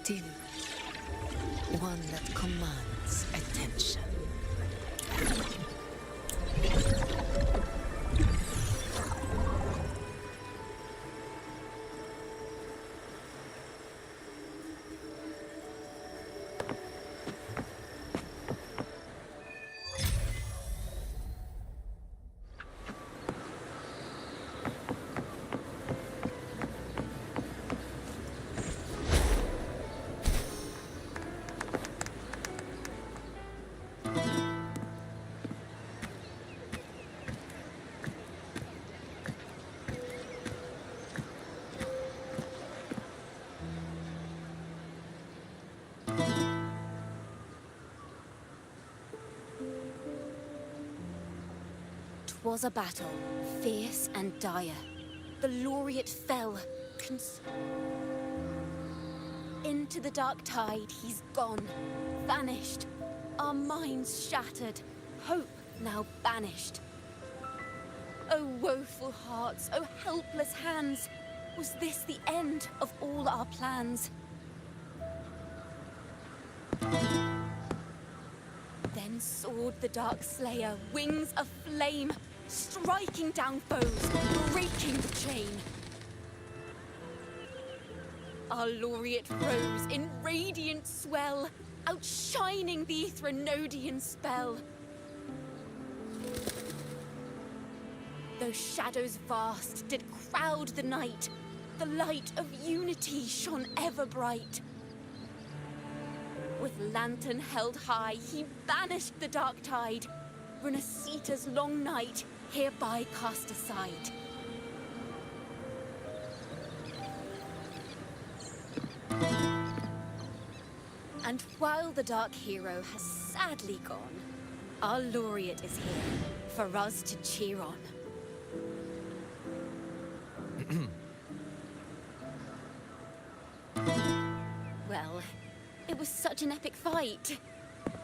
still, one that commands attention. Was a battle, fierce and dire. The laureate fell, into the dark tide he's gone, vanished. Our minds shattered, hope now banished. Oh woeful hearts, oh helpless hands, was this the end of all our plans? Then soared the Dark Slayer, wings aflame, striking down foes, breaking the chain. Our laureate rose in radiant swell, outshining the Threnodian spell. Though shadows vast did crowd the night, the light of unity shone ever bright. With lantern held high, he banished the dark tide, Resonator's long night hereby cast aside. And while the dark hero has sadly gone, our laureate is here for us to cheer on. Well, it was such an epic fight.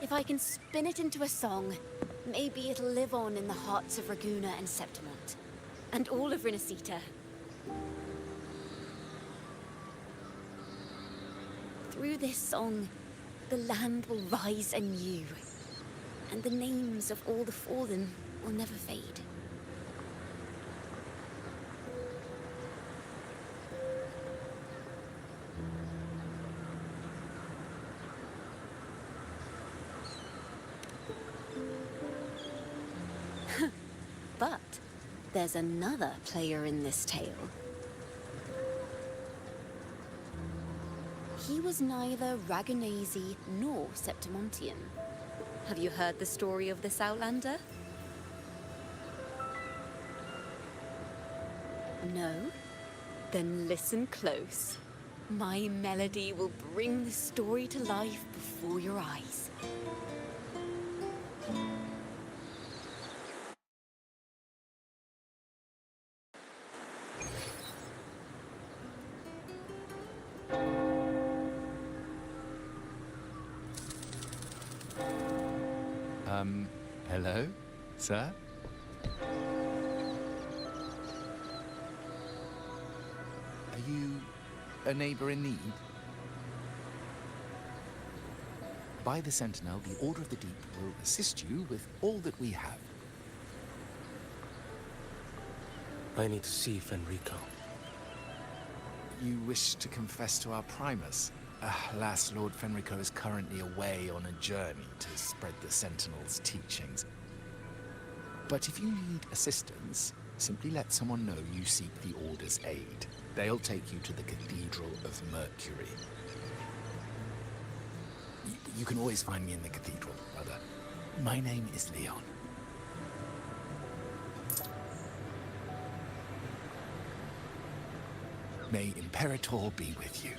If I can spin it into a song, maybe it'll live on in the hearts of Raguna and Septimont, and all of Resonator. Through this song, the land will rise anew, and the names of all the fallen will never fade. But there's another player in this tale. He was neither Raganese nor Septimontian. Have you heard the story of this Outlander? No? Then listen close. My melody will bring the story to life before your eyes. Hello, sir? Are you a neighbor in need? By the Sentinel, the Order of the Deep will assist you with all that we have. I need to see Fenrico. You wish to confess to our Primus? Alas, Lord Fenrico is currently away on a journey to spread the Sentinel's teachings. But if you need assistance, simply let someone know you seek the Order's aid. They'll take you to the Cathedral of Mercury. You can always find me in the Cathedral, brother. My name is Leon. May Imperator be with you.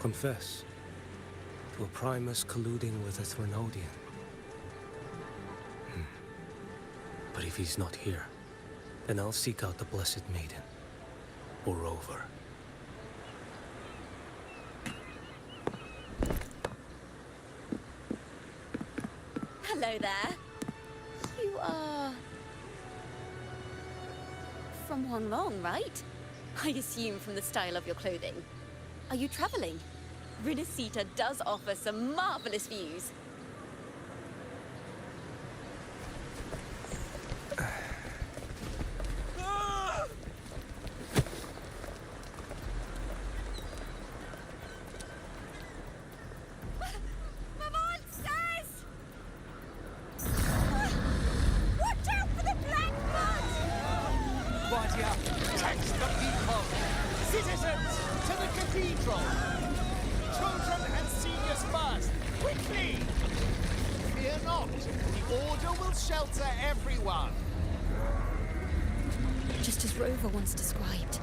Confess to a Primus colluding with a Threnodian. But if he's not here, then I'll seek out the Blessed Maiden, or Rover. Hello there. You are... from Huanglong, right? I assume from the style of your clothing. Are you traveling? Resonator does offer some marvelous views. Text the people! Citizens, to the cathedral! Children and seniors first! Quickly! Fear not, the Order will shelter everyone! Just as Rover once described.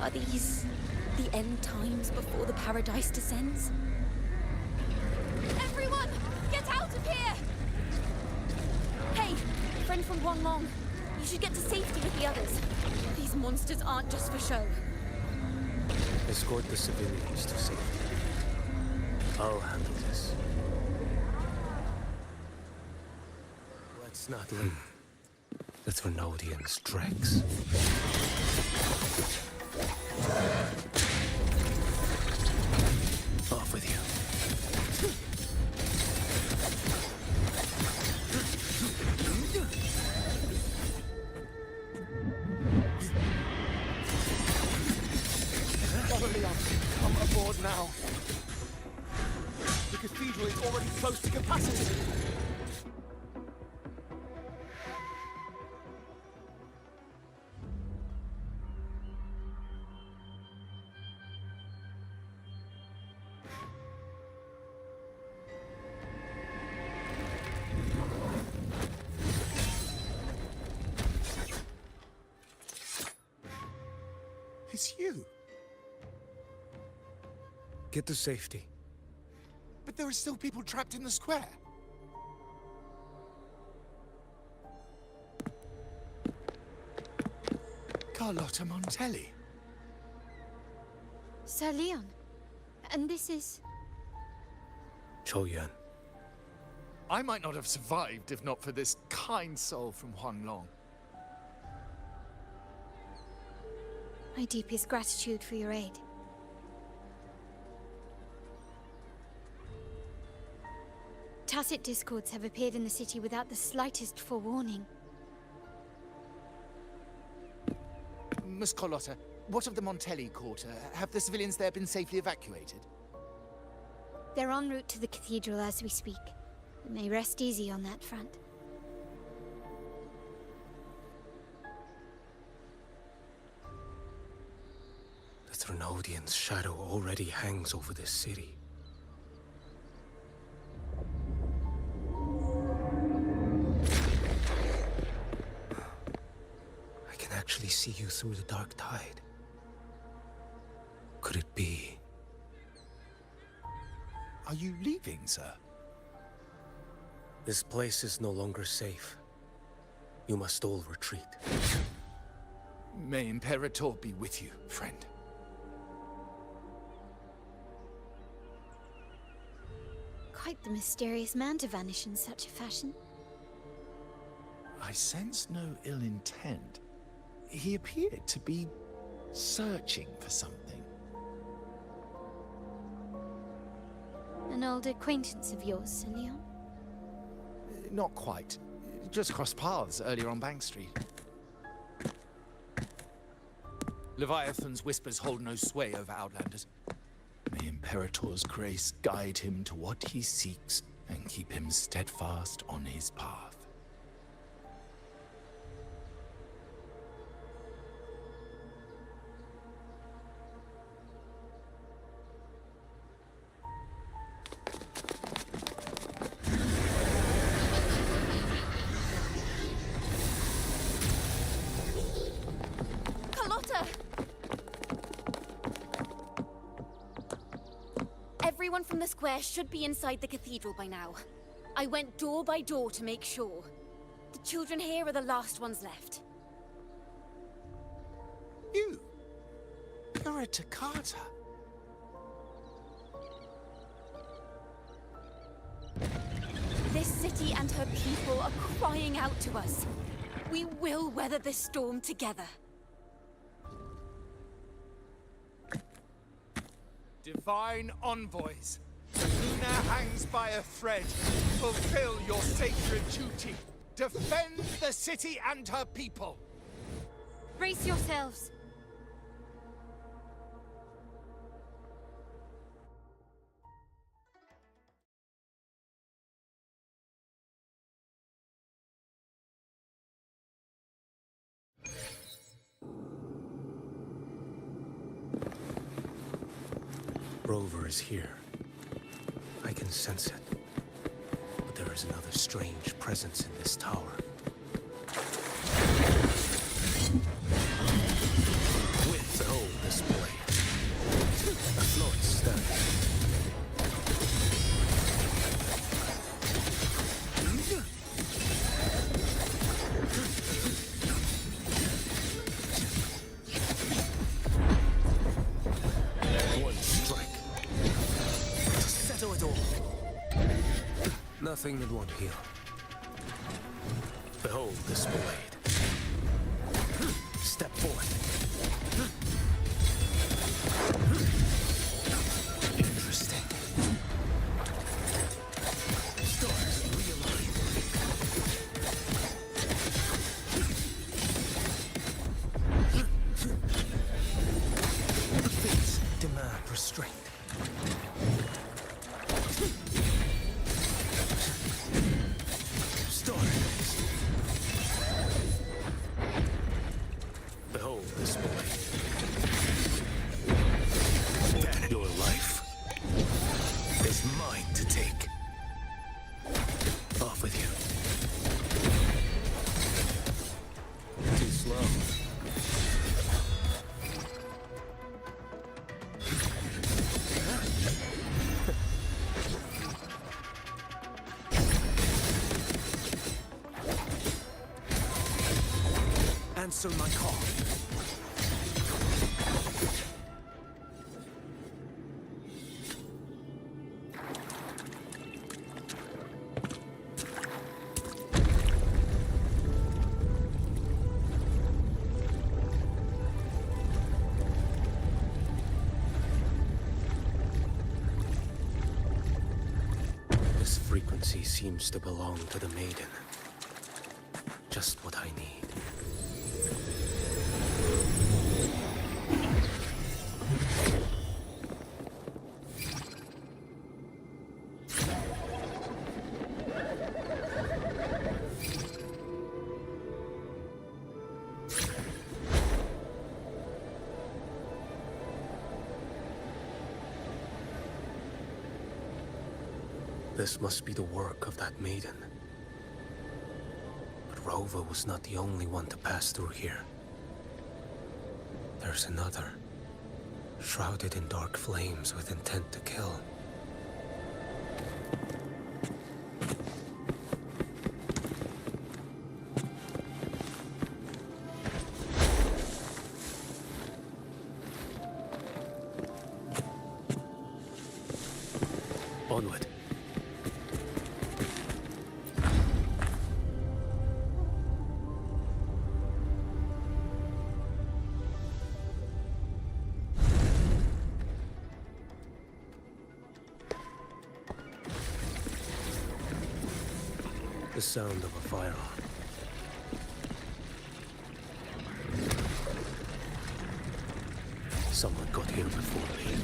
Are these the end times before the paradise descends? Everyone, get out of here! Hey, friend from Huanglong. You should get to safety with the others. These monsters aren't just for show. Escort the civilians to safety. I'll handle this. Let's not leave. The Thrunodians' dregs. Off with you. Come aboard now. The cathedral is already close to capacity. It's you. Get to safety. But there are still people trapped in the square. Carlotta Montelli. Sir Leon. And this is... Choyan. I might not have survived if not for this kind soul from Huanglong. My deepest gratitude for your aid. Tacit discords have appeared in the city without the slightest forewarning. Miss Carlotta, what of the Montelli quarter? Have the civilians there been safely evacuated? They're en route to the cathedral as we speak. You may rest easy on that front. The Thrunodians' shadow already hangs over this city. I can actually see you through the dark tide. Could it be? Are you leaving, sir? This place is no longer safe. You must all retreat. May Imperator be with you, friend. Quite the mysterious man to vanish in such a fashion. I sense no ill intent. He appeared to be searching for something. An old acquaintance of yours, Sir Leon? Not quite. Just crossed paths earlier on Bank Street. Leviathan's whispers hold no sway over Outlanders. May Imperator's grace guide him to what he seeks and keep him steadfast on his path. Carlotta! Everyone from the square should be inside the cathedral by now. I went door by door to make sure. The children here are the last ones left. You're a Takata. This city and her people are crying out to us. We will weather this storm together. Divine envoys, Luna hangs by a thread. Fulfill your sacred duty. Defend the city and her people. Brace yourselves. Rover is here. I can sense it. But there is another strange presence in this tower. With the whole display. A float stand. One strike. To settle it all. Nothing that won't heal. Behold this blade. Step forward. Interesting. Stars realign. Fates demand restraint. Stars. Behold this blade. Your life is mine to take. Off with you. Too slow. Answer my call. This frequency seems to belong to the maiden. Just what I need. This must be the work of that maiden. But Rova was not the only one to pass through here. There's another, shrouded in dark flames with intent to kill. Onward. The sound of a firearm. Someone got here before me.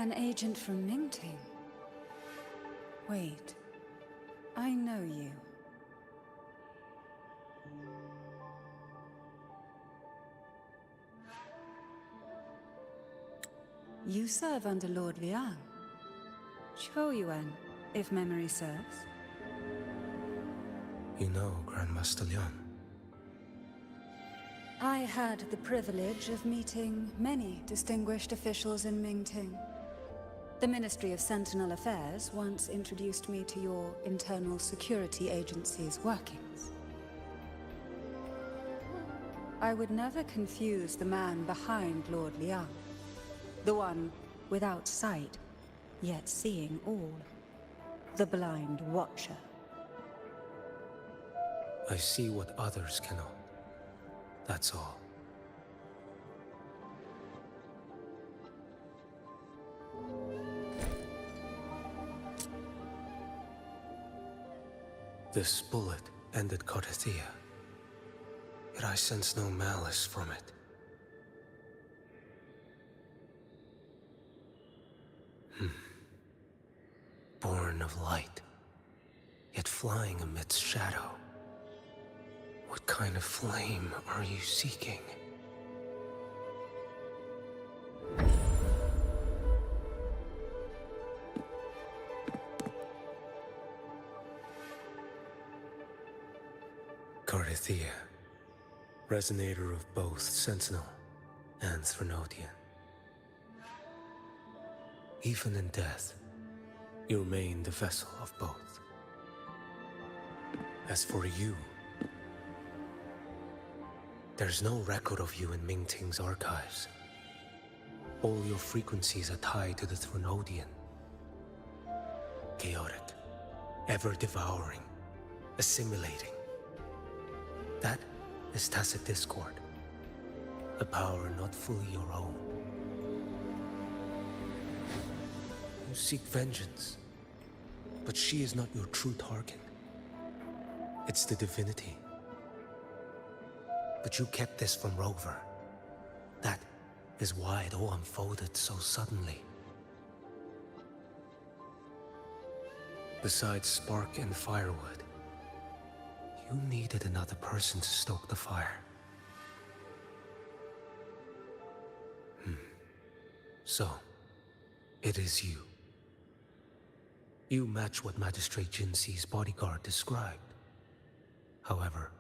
An agent from Mingting? Wait. I know you. You serve under Lord Liang. Choyuan, if memory serves. You know Grandmaster Liang. I had the privilege of meeting many distinguished officials in Mingting. The Ministry of Sentinel Affairs once introduced me to your internal security agency's workings. I would never confuse the man behind Lord Liang. The one without sight, yet seeing all. The blind watcher. I see what others cannot. That's all. This bullet ended Carthia, yet I sense no malice from it. Born of light, yet flying amidst shadow. What kind of flame are you seeking? Carthia, Resonator of both Sentinel and Threnodian. Even in death, you remain the vessel of both. As for you, there's no record of you in Mingting's archives. All your frequencies are tied to the Threnodian. Chaotic, ever-devouring, assimilating. That is tacit discord. A power not fully your own. You seek vengeance, but she is not your true target. It's the divinity. But you kept this from Rover. That is why it all unfolded so suddenly. Besides spark and firewood, you needed another person to stoke the fire. So, it is you. You match what Magistrate Jinxi's bodyguard described. However,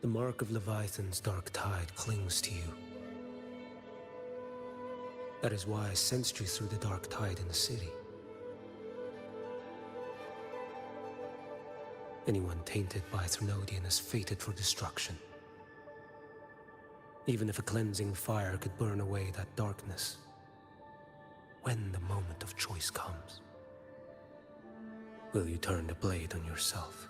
the mark of Leviathan's dark tide clings to you. That is why I sensed you through the dark tide in the city. Anyone tainted by Threnodian is fated for destruction. Even if a cleansing fire could burn away that darkness, when the moment of choice comes, will you turn the blade on yourself?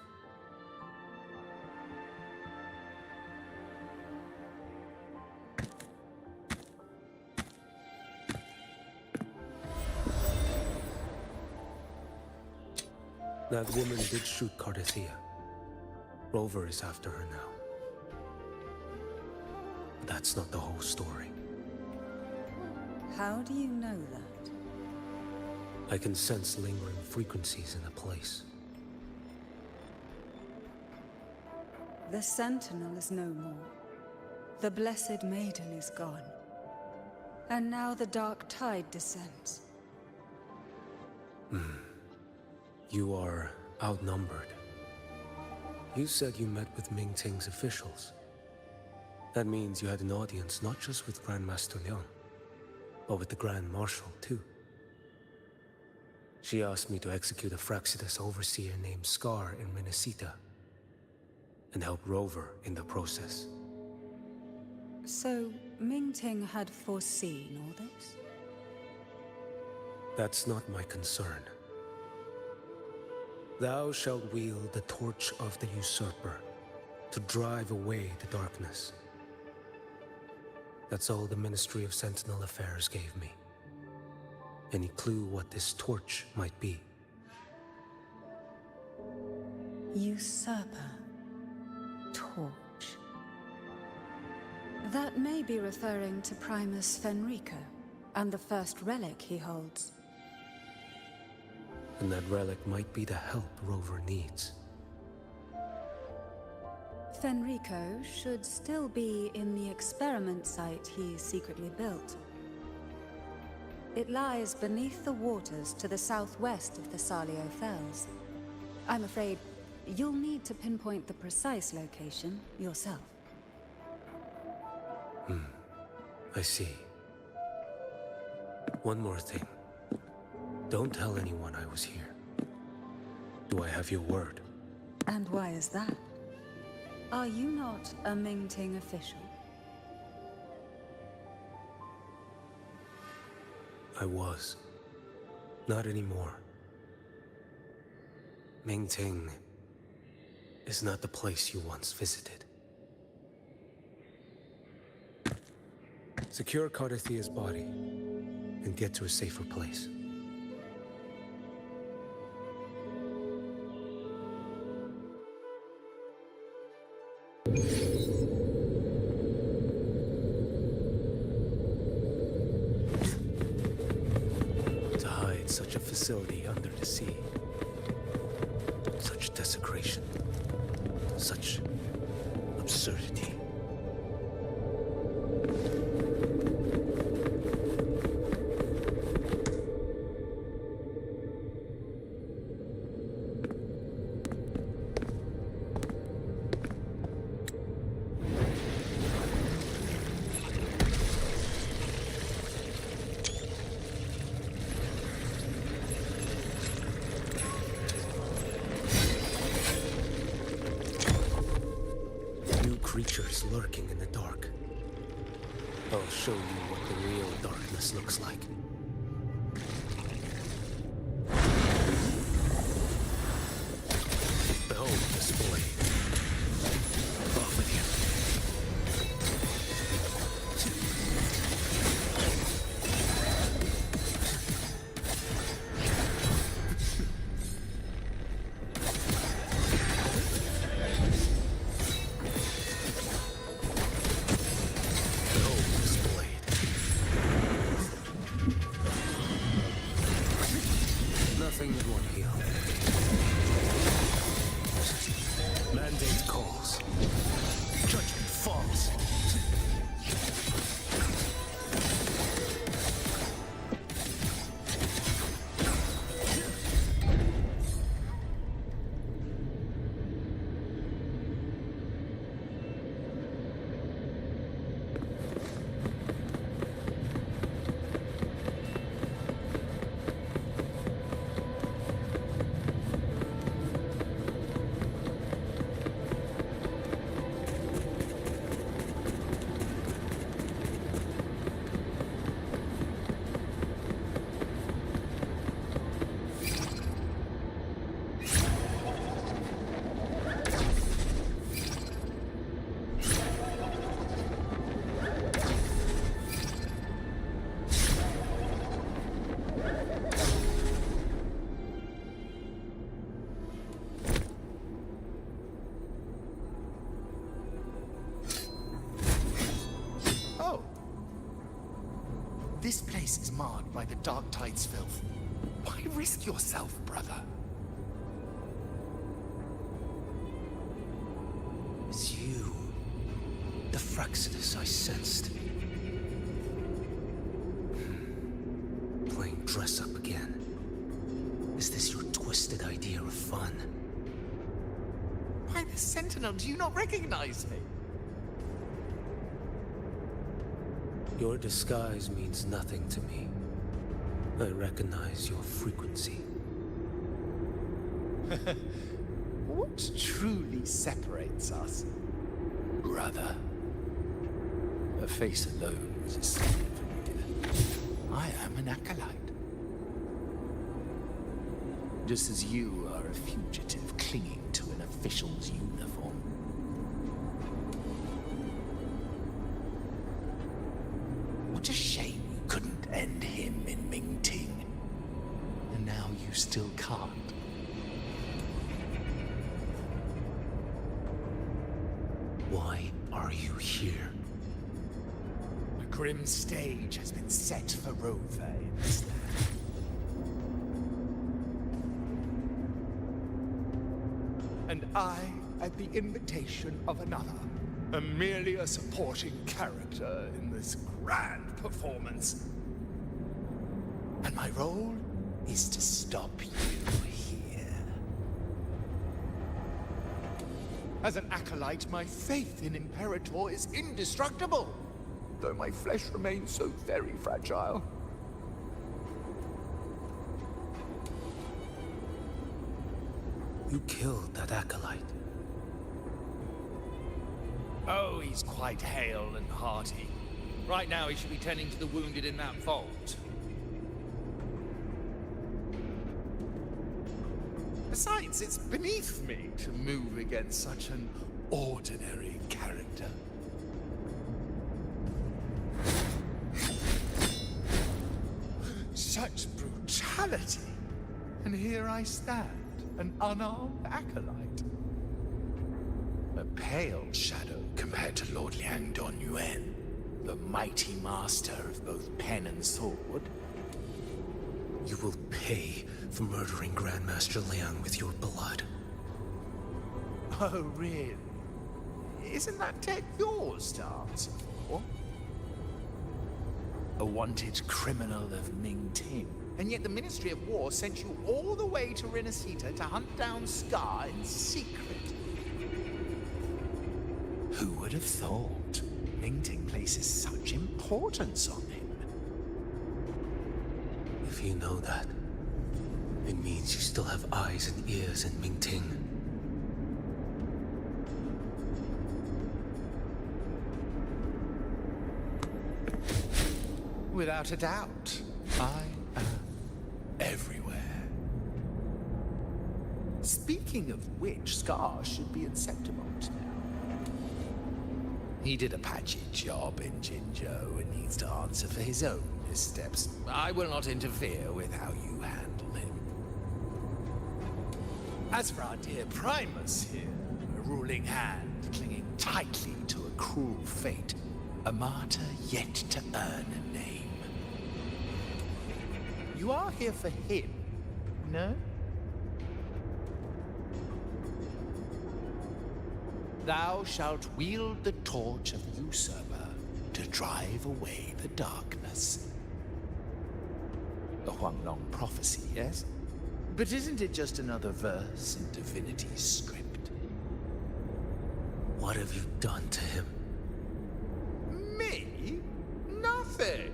That woman did shoot Carthia. Rover is after her now. But that's not the whole story. How do you know that? I can sense lingering frequencies in a place. The Sentinel is no more. The Blessed Maiden is gone. And now the dark tide descends. You are outnumbered. You said you met with Mingting's officials. That means you had an audience not just with Grandmaster Liang, but with the Grand Marshal too. She asked me to execute a Fraxidus overseer named Scar in Minnesota, and help Rover in the process. So, Mingting had foreseen all this? That's not my concern. Thou shalt wield the torch of the usurper to drive away the darkness. That's all the Ministry of Sentinel Affairs gave me. Any clue what this torch might be? Usurper. Torch. That may be referring to Primus Fenrico, and the first relic he holds. And that relic might be the help Rover needs. Fenrico should still be in the experiment site he secretly built. It lies beneath the waters to the southwest of the Salio Fells. I'm afraid you'll need to pinpoint the precise location yourself. I see. One more thing. Don't tell anyone I was here. Do I have your word? And why is that? Are you not a Mingting official? I was. Not anymore. Mingting is not the place you once visited. Secure Cardathia's body and get to a safer place. To hide such a facility under the sea. Such desecration. Such absurdity. Creatures lurking in the dark. I'll show you what the real darkness looks like. Behold this blade. Off with you. Nothing would want heal. Mandate calls. Judgment falls. This place is marred by the Dark Tide's filth. Why risk yourself, brother? It's you. The Fraxidus I sensed. Playing dress up again. Is this your twisted idea of fun? Why the Sentinel? Do you not recognize me? Your disguise means nothing to me. I recognize your frequency. What truly separates us, brother? Her face alone was a sign of I am an acolyte. Just as you are a fugitive clinging to an official's uniform. What a shame you couldn't end him in Mingting. And now you still can't. Why are you here? grim stage has been set for Rover in this land. And I, at the invitation of another, am merely a supporting character in this grand performance. And my role is to stop you here. As an acolyte, my faith in Imperator is indestructible, though my flesh remains so very fragile. You killed that acolyte. Oh, he's quite hale and hearty. Right now he should be tending to the wounded in that vault. Besides, it's beneath me to move against such an ordinary character. Such brutality! And here I stand, an unarmed acolyte. A pale shadow compared to Lord Liang Donyuan, the mighty master of both pen and sword. You will pay for murdering Grandmaster Liang with your blood. Oh, really? Isn't that tech yours to answer for? A wanted criminal of Ming Ting. And yet the Ministry of War sent you all the way to Resonator to hunt down Scar in secret. Who would have thought Ming Ting places such importance on him? If you know that, it means you still have eyes and ears in Mingting. Without a doubt, I am everywhere. Speaking of which, Scar should be at Septimont now. He did a patchy job in Jinzhou and needs to answer for his own missteps. I will not interfere with how you handle him. As for our dear Primus here, a ruling hand clinging tightly to a cruel fate, a martyr yet to earn a name. You are here for him, no? Thou shalt wield the torch of the usurper to drive away the darkness. The Huanglong prophecy, yes? But isn't it just another verse in Divinity's script? What have you done to him? Me? Nothing.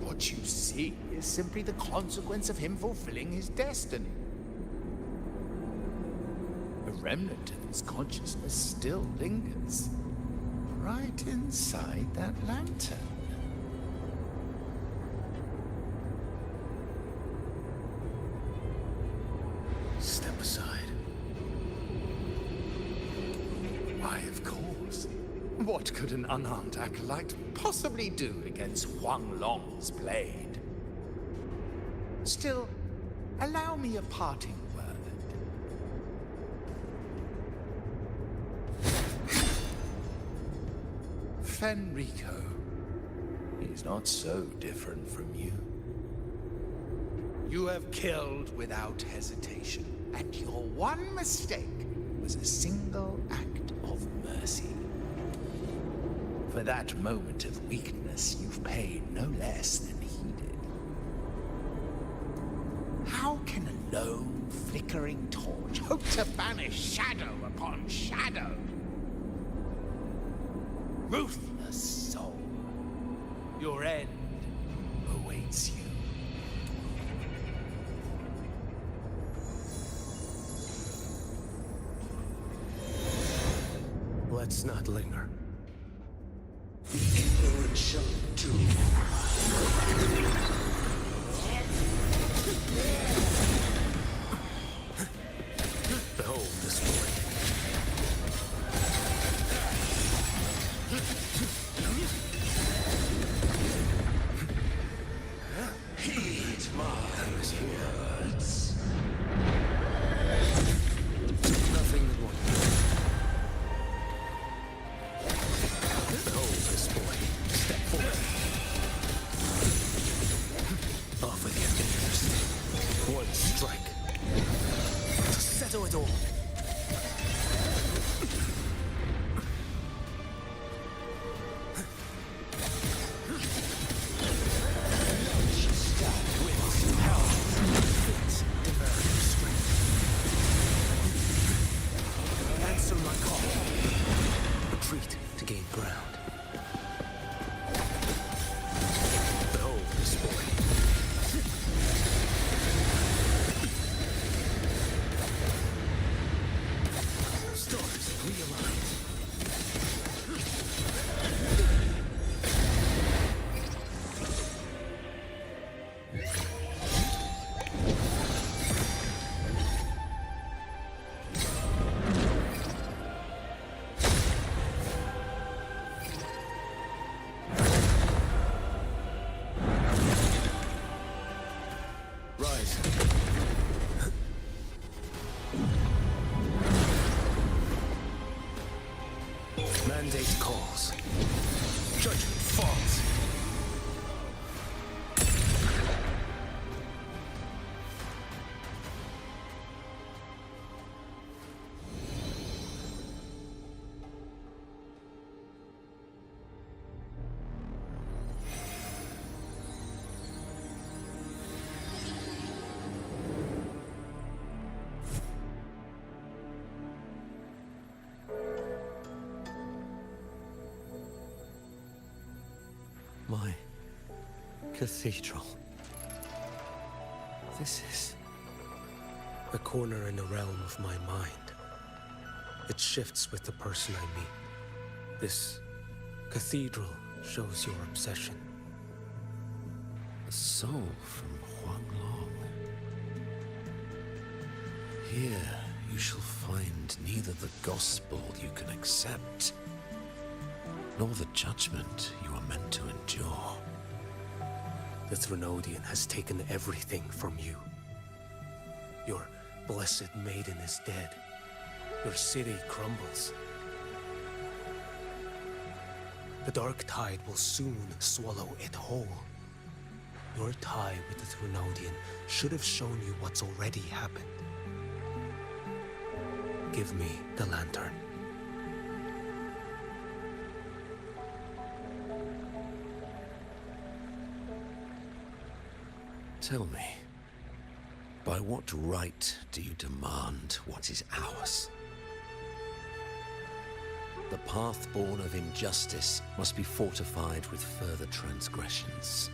What you see is simply the consequence of him fulfilling his destiny. A remnant of his consciousness still lingers, right inside that lantern. Step aside. Why, of course. What could an unarmed acolyte possibly do against Huanglong's blade? Still, allow me a parting word. Fenrico, he's not so different from you. You have killed without hesitation, and your one mistake was a single act of mercy. For that moment of weakness, you've paid no less than heeded. How can a lone, flickering torch hope to banish shadow upon shadow? Ruthless soul, your end awaits you. Let's not linger. Behold this boy. Heed my words. Nothing that won't. Behold this boy. Judgment falls. My cathedral. This is... A corner in the realm of my mind. It shifts with the person I meet. This cathedral shows your obsession. a soul from Huanglong. Here you shall find neither the gospel you can accept, nor the judgment you are meant to endure. The Threnodian has taken everything from you. Your blessed maiden is dead. Your city crumbles. The dark tide will soon swallow it whole. Your tie with the Threnodian should have shown you what's already happened. Give me the lantern. Tell me, by what right do you demand what is ours? The path born of injustice must be fortified with further transgressions.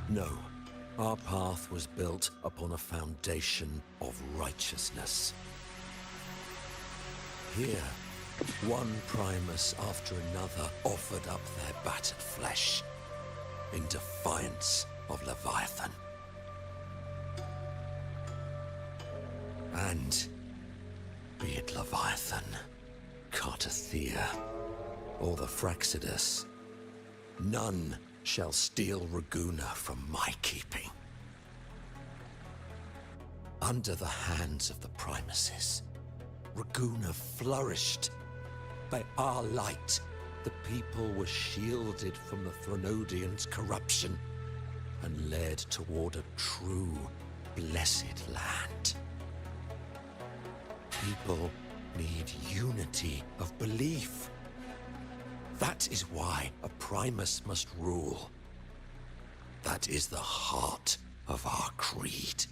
No, our path was built upon a foundation of righteousness. Here, one Primus after another offered up their battered flesh in defiance of Leviathan. And be it Leviathan, Cartathea, or the Fraxidus, none shall steal Raguna from my keeping. Under the hands of the Primuses, Raguna flourished. By our light, the people were shielded from the Threnodian's corruption and led toward a true, blessed land. People need unity of belief. That is why a Primus must rule. That is the heart of our creed.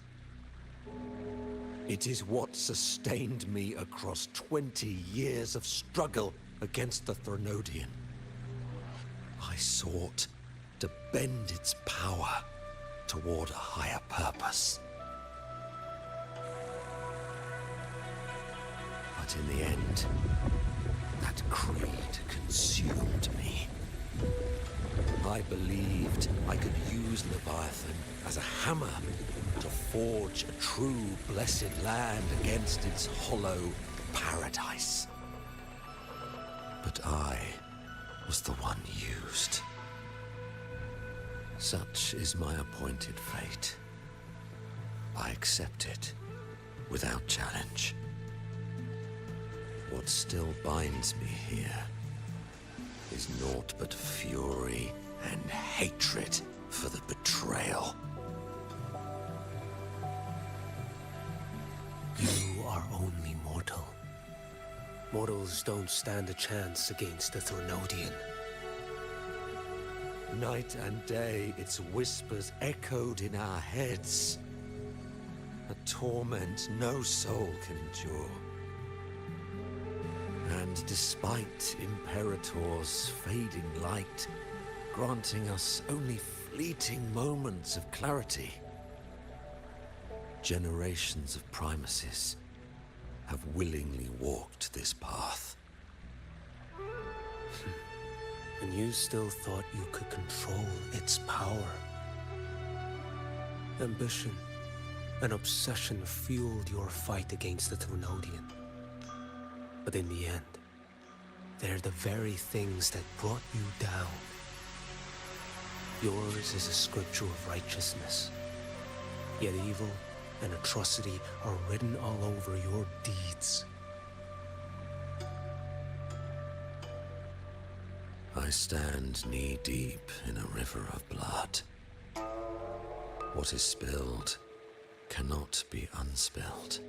It is what sustained me across 20 years of struggle against the Threnodian. I sought to bend its power toward a higher purpose. But in the end, that creed consumed me. I believed I could use Leviathan as a hammer to forge a true blessed land against its hollow paradise. But I was the one used. Such is my appointed fate. I accept it without challenge. What still binds me here is naught but fury and hatred for the betrayal. You are only mortal. Mortals don't stand a chance against the Threnodian. Night and day, its whispers echoed in our heads. A torment no soul can endure. And despite Imperator's fading light, granting us only fleeting moments of clarity, generations of Primuses have willingly walked this path. And you still thought you could control its power. Ambition and obsession fueled your fight against the Threnodian. But in the end, they're the very things that brought you down. Yours is a scripture of righteousness, yet evil and atrocity are written all over your deeds. I stand knee-deep in a river of blood. What is spilled cannot be unspilled.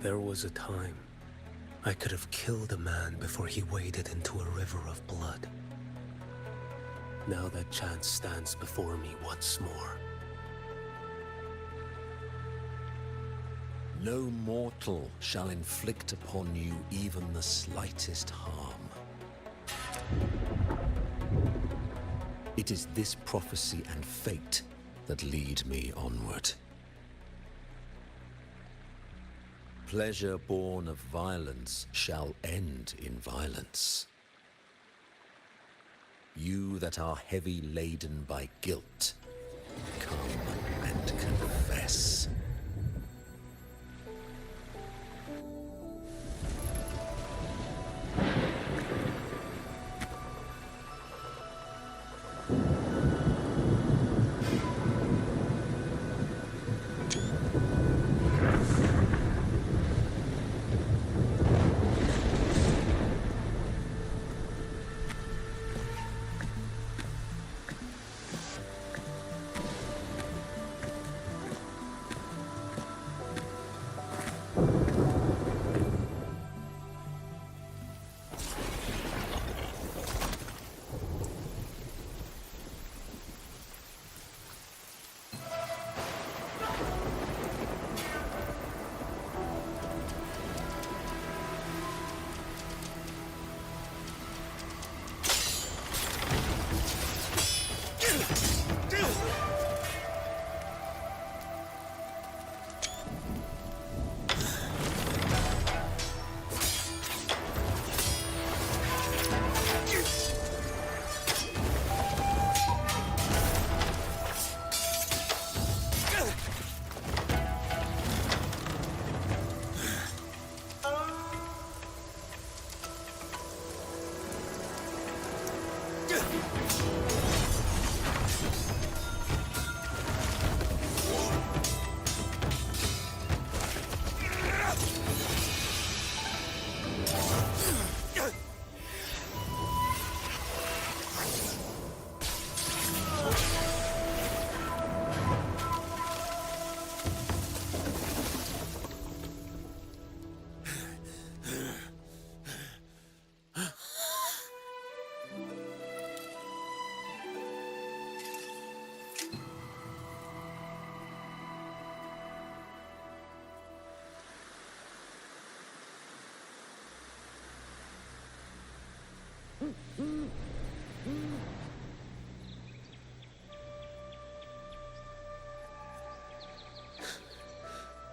There was a time I could have killed a man before he waded into a river of blood. Now that chance stands before me once more. No mortal shall inflict upon you even the slightest harm. It is this prophecy and fate that lead me onward. Pleasure born of violence shall end in violence. You that are heavy laden by guilt, come and confess.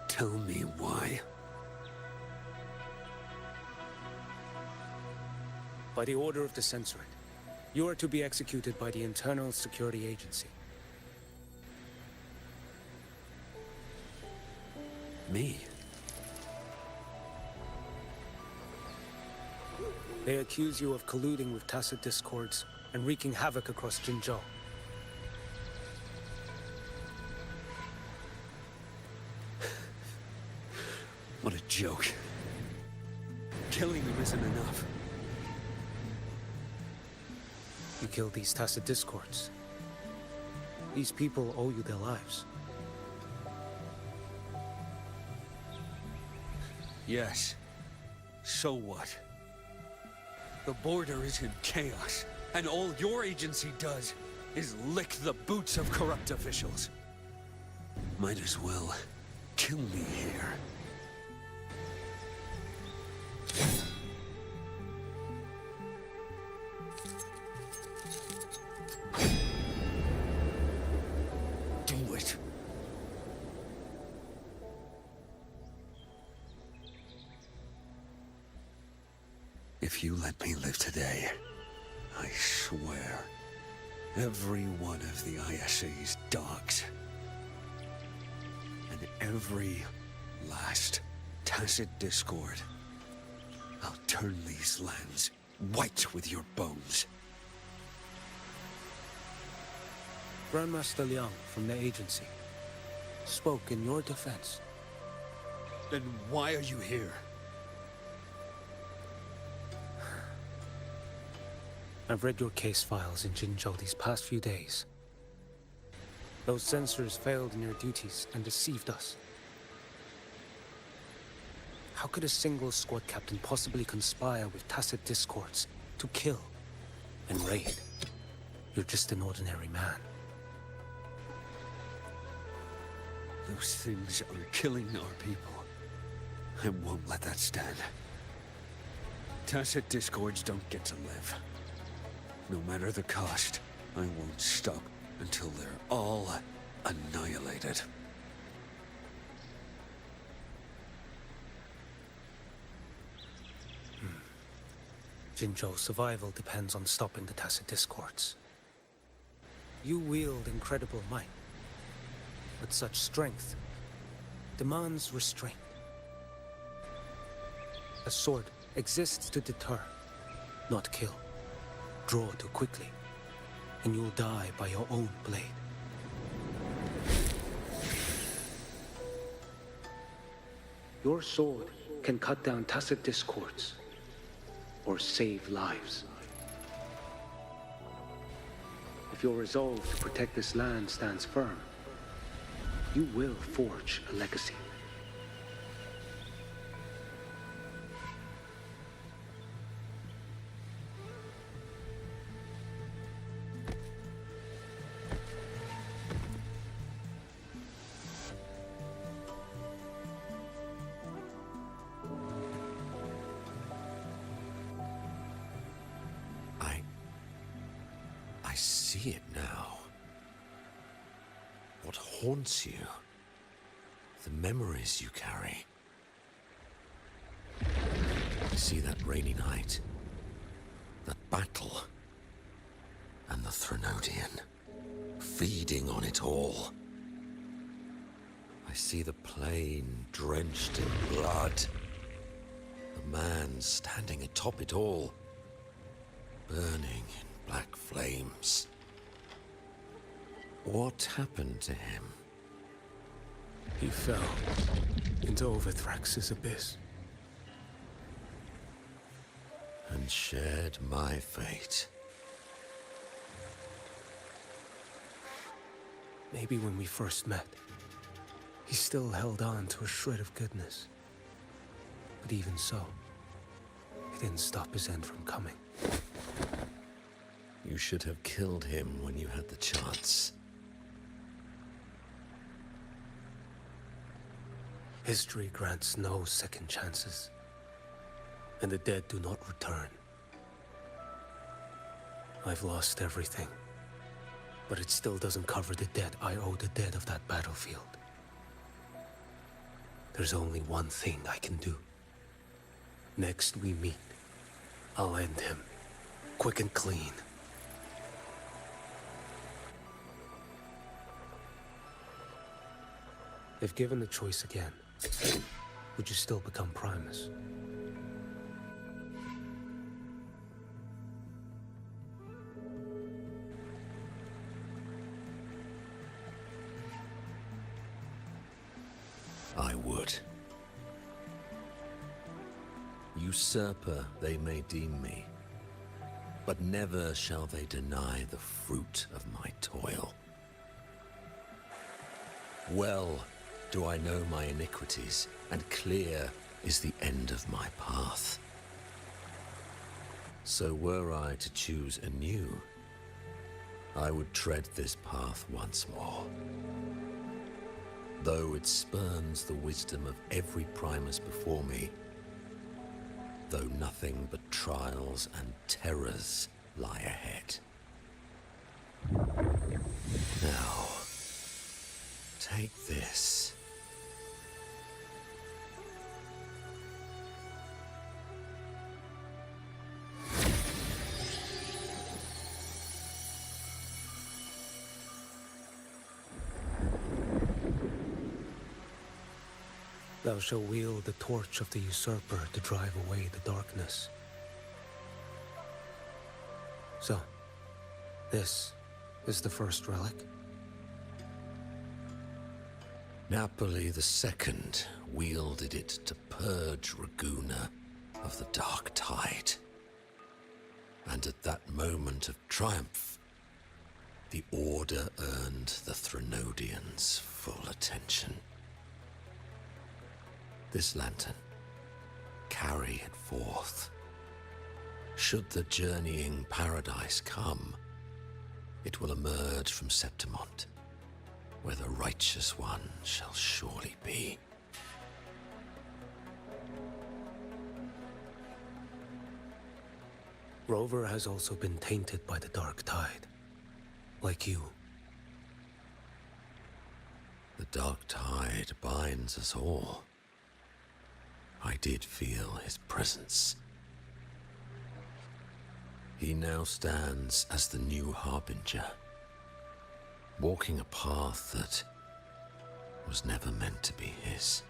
Tell me why. By the order of the Censorate, you are to be executed by the Internal Security Agency. Me? They accuse you of colluding with tacit discords and wreaking havoc across Jinzhou. What a joke. Killing them isn't enough. You killed these tacit discords. These people owe you their lives. Yes. So what? The border is in chaos, and all your agency does is lick the boots of corrupt officials. Might as well kill me here. Do it. If you let me live today, I swear, every one of the ISA's dogs, and every last tacit discord, I'll turn these lands white with your bones. Grandmaster Liang from the agency spoke in your defense. Then why are you here? I've read your case files in Jinzhou these past few days. Those censors failed in their duties and deceived us. How could a single squad captain possibly conspire with tacit discords to kill and raid? You're just an ordinary man. Those things are killing our people. I won't let that stand. Tacit discords don't get to live. No matter the cost, I won't stop until they're all annihilated. Jinzhou's survival depends on stopping the tacit discords. You wield incredible might, but such strength demands restraint. A sword exists to deter, not kill. Draw too quickly, and you'll die by your own blade. Your sword can cut down tacit discords, or save lives. If your resolve to protect this land stands firm, you will forge a legacy. I see it now. What haunts you? The memories you carry. I see that rainy night, that battle, and the Threnodian, feeding on it all. I see the plain drenched in blood, the man standing atop it all, burning in black flames. What happened to him? He fell into Overthrax's abyss. And shared my fate. Maybe when we first met, he still held on to a shred of goodness. But even so, it didn't stop his end from coming. You should have killed him when you had the chance. History grants no second chances, and the dead do not return. I've lost everything, but it still doesn't cover the debt I owe the dead of that battlefield. There's only one thing I can do. Next we meet, I'll end him, quick and clean. If given the choice again, would you still become Primus? I would. Usurper they may deem me, but never shall they deny the fruit of my toil. Well do I know my iniquities, and clear is the end of my path. So were I to choose anew, I would tread this path once more. Though it spurns the wisdom of every Primus before me, though nothing but trials and terrors lie ahead. Now, take this. Thou shalt wield the torch of the usurper to drive away the darkness. So, this is the first relic? Napoli II wielded it to purge Raguna of the dark tide. And at that moment of triumph, the Order earned the Threnodians' full attention. This lantern, carry it forth. Should the journeying paradise come, it will emerge from Septimont, where the Righteous One shall surely be. Rover has also been tainted by the Dark Tide, like you. The Dark Tide binds us all. I did feel his presence. He now stands as the new Harbinger, walking a path that was never meant to be his.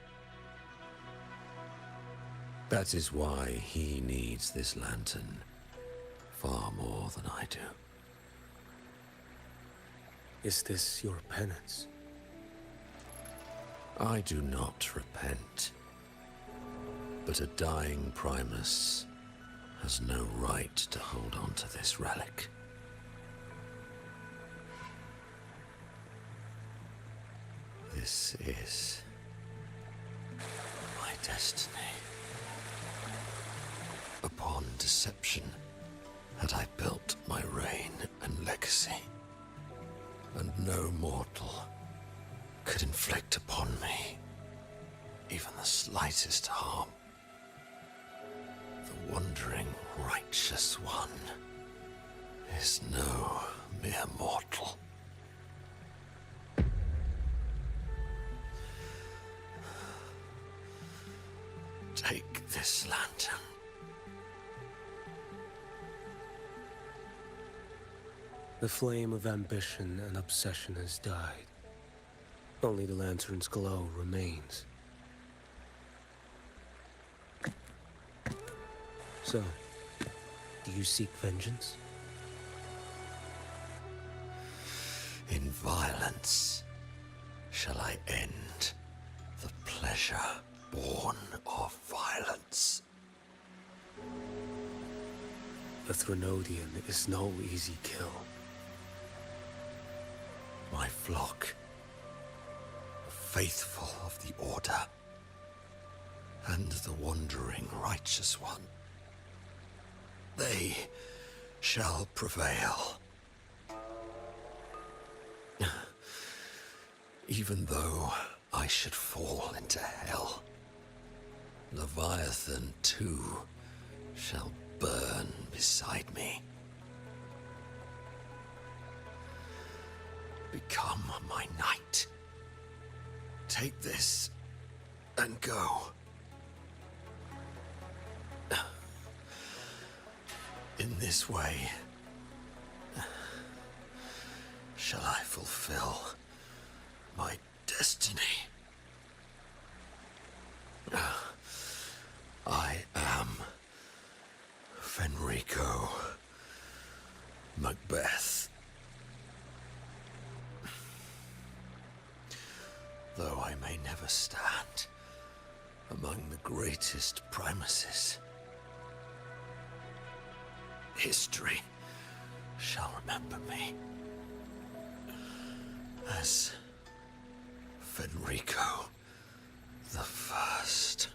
That is why he needs this lantern far more than I do. Is this your penance? I do not repent, but a dying Primus has no right to hold on to this relic. This is my destiny. Upon deception had I built my reign and legacy, and no mortal could inflict upon me even the slightest harm. The wandering Righteous One is no mere mortal. Take this lantern. The flame of ambition and obsession has died. Only the lantern's glow remains. So, do you seek vengeance? In violence shall I end the pleasure born of violence. The Threnodian is no easy kill. My flock, the faithful of the Order, and the wandering Righteous One, they shall prevail. Even though I should fall into hell, Leviathan too shall burn beside me. Become my knight. Take this and go. In this way, shall I fulfill my destiny. I am Fenrico Macbeth. Though I may never stand among the greatest Primuses, history shall remember me as Fenrico the First.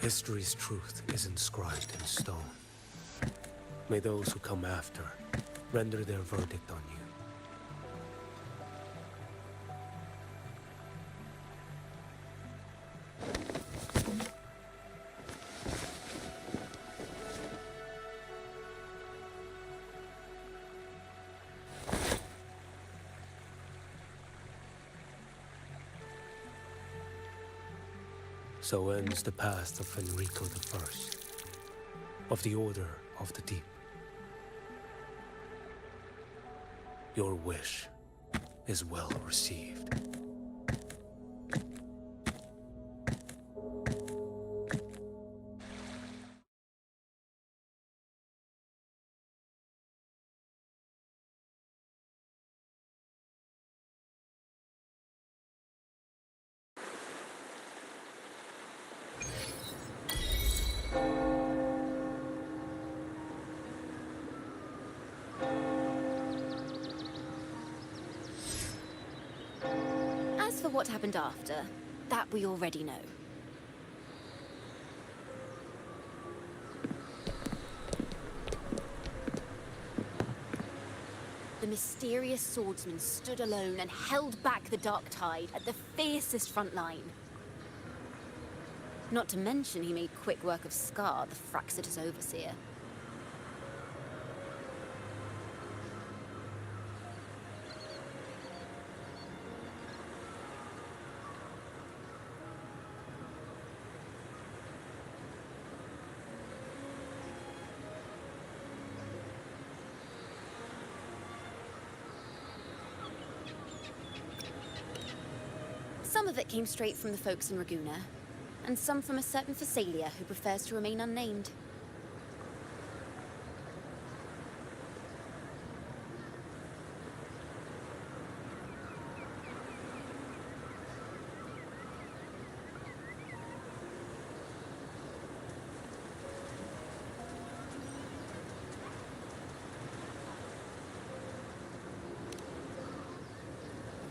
History's truth is inscribed in stone. May those who come after render their verdict on you. So ends the path of Fenrico the First, of the Order of the Deep. Your wish is well received. for what happened after, that we already know. The mysterious swordsman stood alone and held back the Dark Tide at the fiercest front line. Not to mention he made quick work of Scar, the Fraxita's overseer. Some of it came straight from the folks in Raguna, and some from a certain Phasalia who prefers to remain unnamed.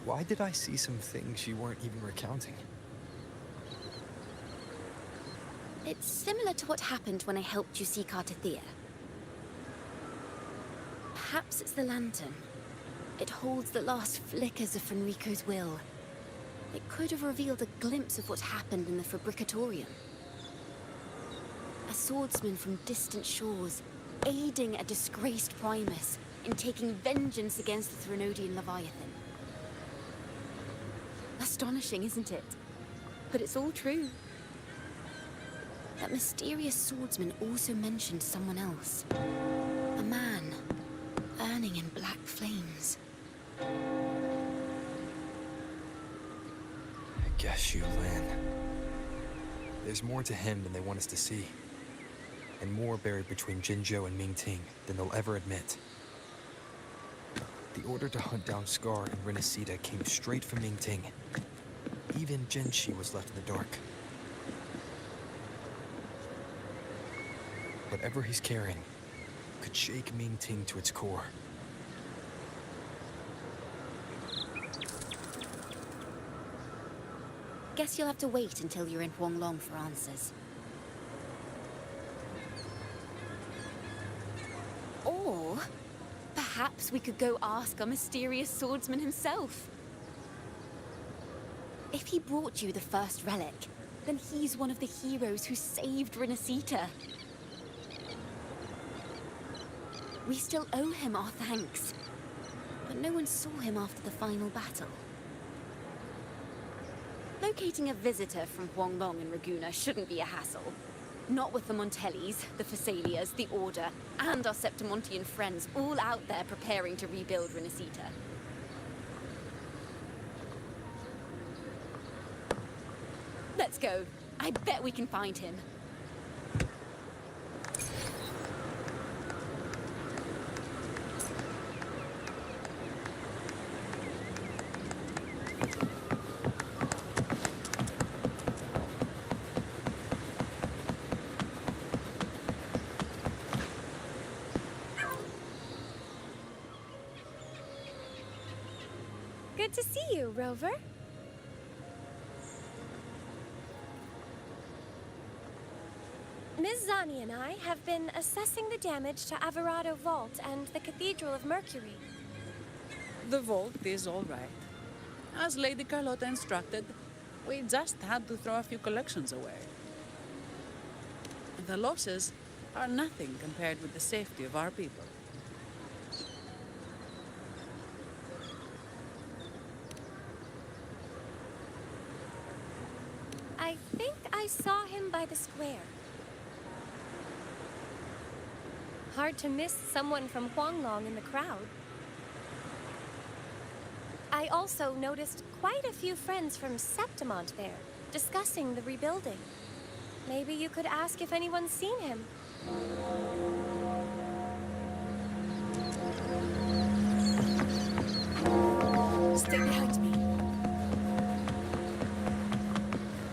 Why did I see some things you weren't even recounting? It's similar to what happened when I helped you seek Artathea. Perhaps it's the lantern. It holds the last flickers of Fenrico's will. It could have revealed a glimpse of what happened in the Fabricatorium. A swordsman from distant shores, aiding a disgraced Primus in taking vengeance against the Threnodian Leviathan. Astonishing, isn't it? But it's all true. That mysterious swordsman also mentioned someone else. A man, burning in black flames. I guess you, Lan. There's more to him than they want us to see. And more buried between Jinzhou and Mingting than they'll ever admit. The order to hunt down Scar and Resonator came straight from Mingting. Even Jinshi was left in the dark. Whatever he's carrying could shake Mingting to its core. Guess you'll have to wait until you're in Huanglong for answers. Or perhaps we could go ask our mysterious swordsman himself. If he brought you the first relic, then he's one of the heroes who saved Resonator. We still owe him our thanks, but no one saw him after the final battle. Locating a visitor from Huanglong and Raguna shouldn't be a hassle. Not with the Montellis, the Phasalias, the Order, and our Septimontian friends all out there preparing to rebuild Resonator. Let's go. I bet we can find him. Good to see you, Rover. Ms. Zani and I have been assessing the damage to Averado Vault and the Cathedral of Mercury. The vault is all right. As Lady Carlotta instructed, we just had to throw a few collections away. The losses are nothing compared with the safety of our people. I think I saw him by the square. Hard to miss someone from Huanglong in the crowd. I also noticed quite a few friends from Septimont there, discussing the rebuilding. Maybe you could ask if anyone's seen him. Stay behind me.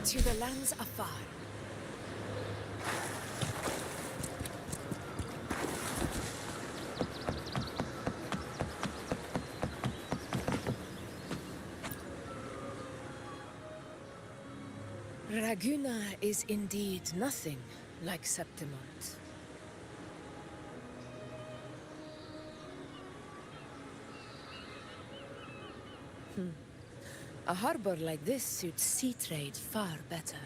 To the lands afar. Raguna is indeed nothing like Septimont. A harbor like this suits sea trade far better.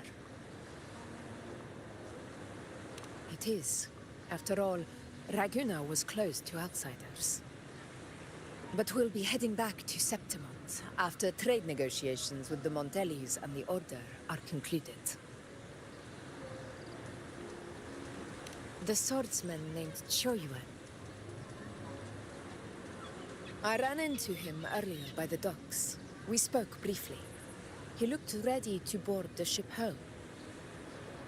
It is. After all, Raguna was closed to outsiders. But we'll be heading back to Septimont after trade negotiations with the Montellis and the Order are concluded. The swordsman named Choyuan. I ran into him earlier by the docks. We spoke briefly. He looked ready to board the ship home.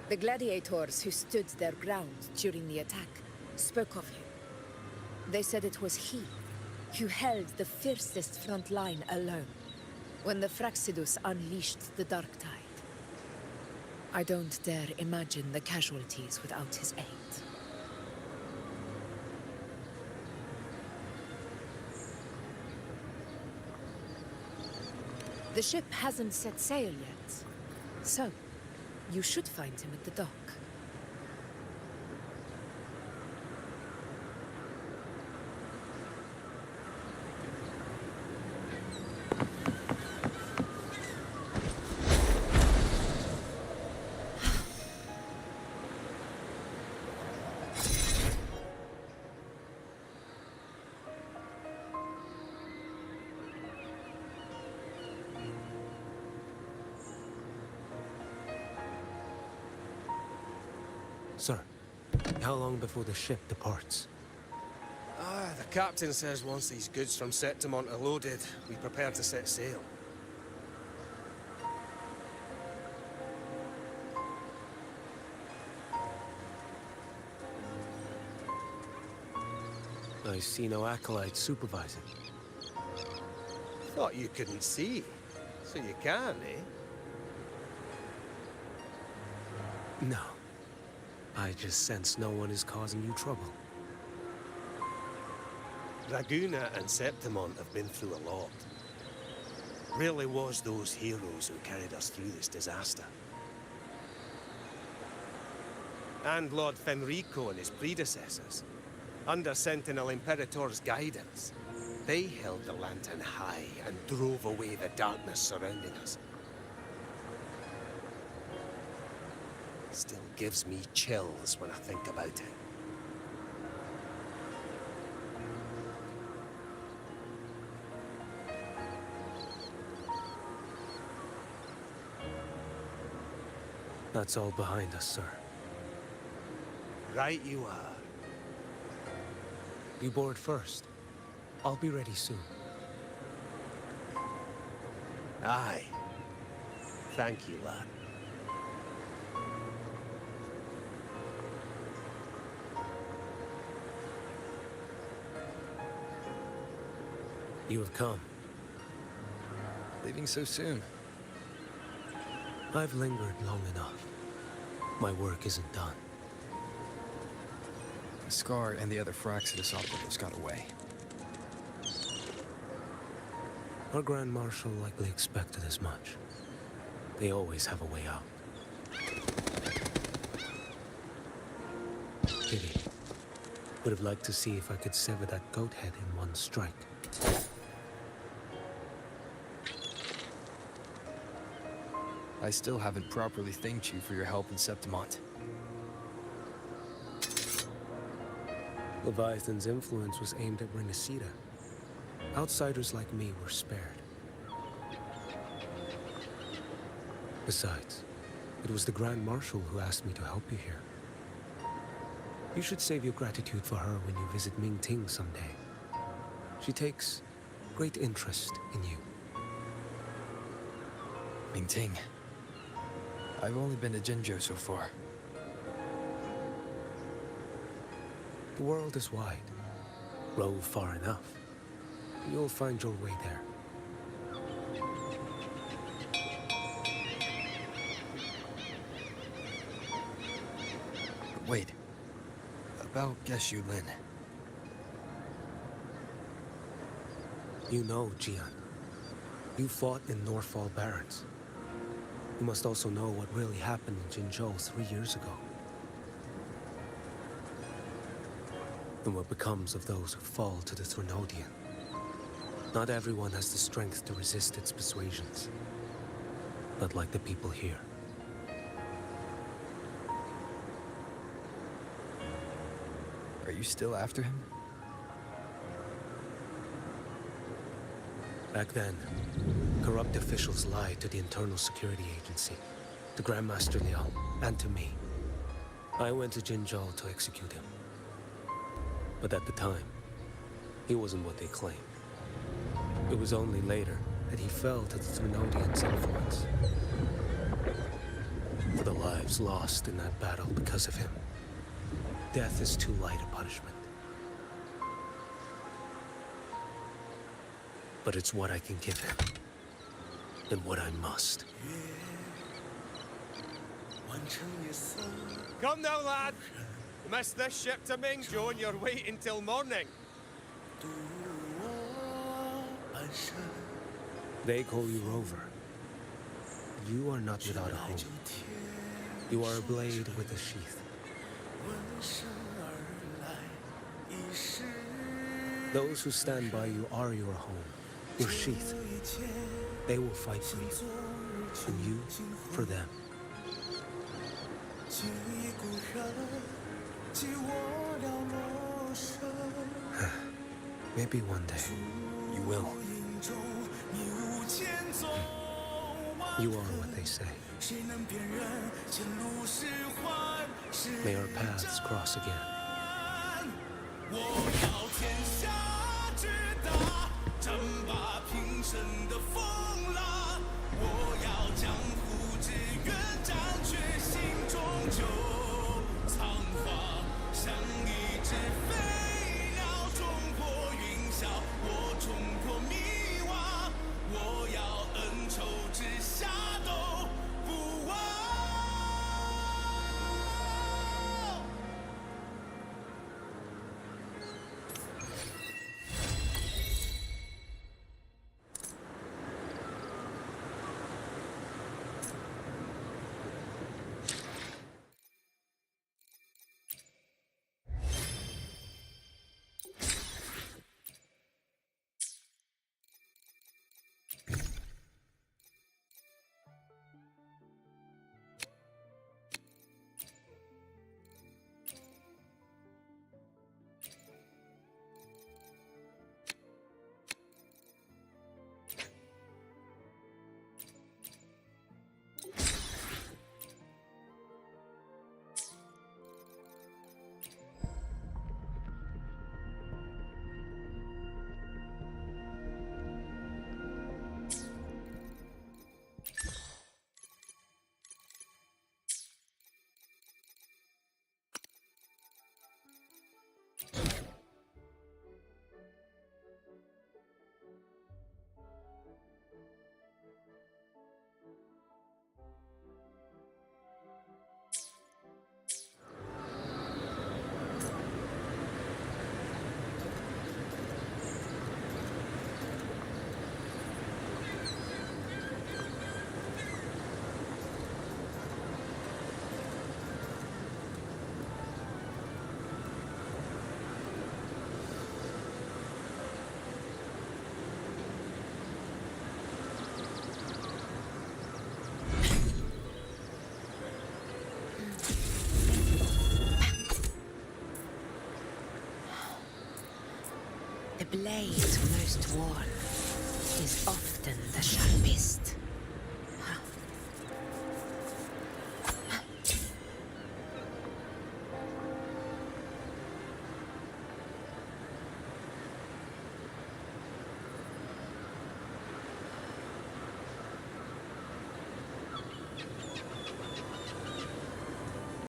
The gladiators who stood their ground during the attack spoke of him. They said it was he who held the fiercest front line alone when the Fraxidus unleashed the Dark Tide. I don't dare imagine the casualties without his aid. The ship hasn't set sail yet, so you should find him at the dock. Sir, how long before the ship departs? The captain says once these goods from Septimont are loaded, we prepare to set sail. I see no acolytes supervising. Thought you couldn't see, so you can, eh? No. I just sense no one is causing you trouble. Raguna and Septimont have been through a lot. Really was those heroes who carried us through this disaster. And Lord Fenrico and his predecessors. Under Sentinel Imperator's guidance, they held the lantern high and drove away the darkness surrounding us. Still gives me chills when I think about it. That's all behind us, sir. Right you are. You board first. I'll be ready soon. Aye. Thank you, lad. You have come. Leaving so soon. I've lingered long enough. My work isn't done. The Scar and the other Fraxidus operatives got away. Our Grand Marshal likely expected as much. They always have a way out. Pity. Would have liked to see if I could sever that goat head in one strike. I still haven't properly thanked you for your help in Septimont. Leviathan's influence was aimed at Resonator. Outsiders like me were spared. Besides, it was the Grand Marshal who asked me to help you here. You should save your gratitude for her when you visit Ming Ting someday. She takes great interest in you. Ming Ting. I've only been to Jinzhou so far. The world is wide. Rove far enough. You'll find your way there. Wait. About Geshu Lin. You know, Jian. You fought in Norfall Barrens. You must also know what really happened in Jinzhou 3 years ago. And what becomes of those who fall to the Threnodian. Not everyone has the strength to resist its persuasions. Not like the people here. Are you still after him? Back then, corrupt officials lied to the Internal Security Agency, to Grandmaster Liang, and to me. I went to Jinzhou to execute him. But at the time, he wasn't what they claimed. It was only later that he fell to the Threnodians' influence. For the lives lost in that battle because of him, death is too light a punishment. But it's what I can give him, and what I must. Come now, lad! Miss this ship to Mingzhou and you're waiting till morning. They call you Rover. You are not without a home. You are a blade with a sheath. Those who stand by you are your home, your sheath. They will fight for you, and you for them. Maybe one day, you will. You are what they say. May our paths cross again. 我要天下之大，争霸平生的风浪。我要江湖之远，斩却心中旧苍黄。像一只飞鸟冲破云霄，我冲破迷惘。我要恩仇之下都不忘。 The blade most worn is often the sharpest.